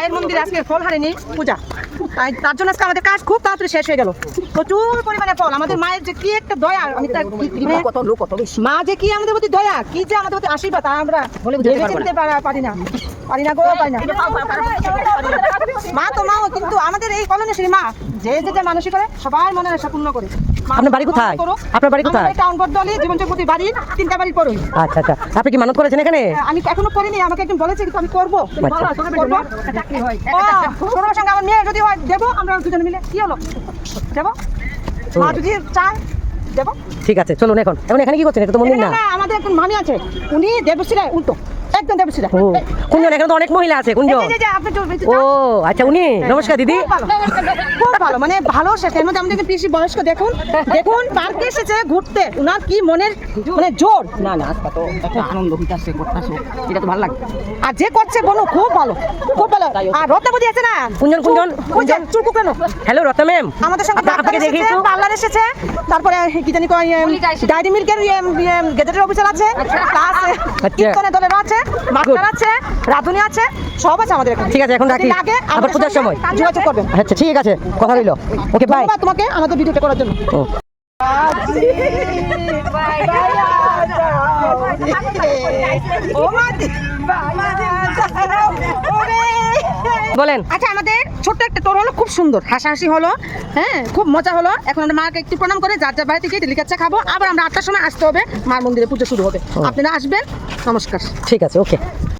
মায়ের মন্দিরে আজকে ফল হারিনি পূজা, তার জন্য আজকে আমাদের কাজ খুব তাড়াতাড়ি শেষ হয়ে গেল। প্রচুর পরিমাণে ফল, আমাদের মায়ের যে কি একটা দয়া, আমি তার মা যে কি আমাদের প্রতি দয়া, কি যে আমাদের প্রতি আশীর্বাদ, আমরা পারি না গো, পারি না। মা তো মাও, কিন্তু আমাদের এই কলোনি মা যে যে মানসিক করে সবার মনের আশা পূর্ণ করে। আপনার বাড়ি কোথায়? আপনার বাড়ি কোথায়? টাউন বটদলি, জীবন চৌপতি বাড়ি, 3টা বাড়ি পড়ই। আচ্ছা আচ্ছা, আপনি কি মানত করেছেন এখানে? আমি এখনো করিনি, আমাকে একজন বলেছে, কিন্তু আমি করবো। সোনার সঙ্গে আমার মেয়ে যদি হয় দেবো, আমরা দুজন মিলে, কি হলো দেবো, মা যদি চায় দেবো। ঠিক আছে, চলুন। এখন এখানে কি করছেন? এটা তো মন্দির না। আমাদের একজন মামি আছে, উনি দেবশ্রী উল্টো, একদম দেবশ্রী। কোনজন? এখানে তো অনেক মহিলা আছে। কোনজন? ও আচ্ছা, উনি। নমস্কার দিদি। খুব ভালো, মানে ভালো। শেষের মধ্যে আমাদের পিসি বয়স্ক, দেখুন পার্কে এসেছে ঘুরতে, উনার কি মনের মানে জোর। না না, আজকে তো একটা আনন্দ হইতাছে, করতেছে, এটা তো ভালো লাগে। আর যে করছে বলো, খুব ভালো, খুব ভালো। আর রত্নাবতী আছে না, কোনজন? চুল কুকড়ানো। হ্যালো রত্না ম্যাম, আমাদের সঙ্গে আপনাকে দেখি একটু। পার্লার এসেছে, তারপরে কি জানি কয় ডায়েরি মিল্কের গেজেটের অফিসার আছে, কীর্তনের দলের আছে, মাস্টার আছে, রাধুনি আছে, সব আছে আমাদের এখানে। ঠিক আছে, এখন রাখি, লাগে আবার পূজার সময় যোগাযোগ করবেন। আচ্ছা ঠিক আছে, কথা রইল। Okay bye. তোমাকে আমাদের ভিডিওটা করার জন্য। বলেন। আচ্ছা, আমাদের ছোট্ট একটা টোর হলো, খুব সুন্দর, হাসাহাসি হলো, হ্যাঁ খুব মজা হলো। এখন আমরা মাকে একটু প্রণাম করে যার যার বাড়ি থেকে লিকার চা খাবো, আবার আমরা 8টার সময় আসতে হবে, মার মন্দিরে পুজো শুরু হবে। আপনারা আসবেন। নমস্কার। ঠিক আছে, ওকে।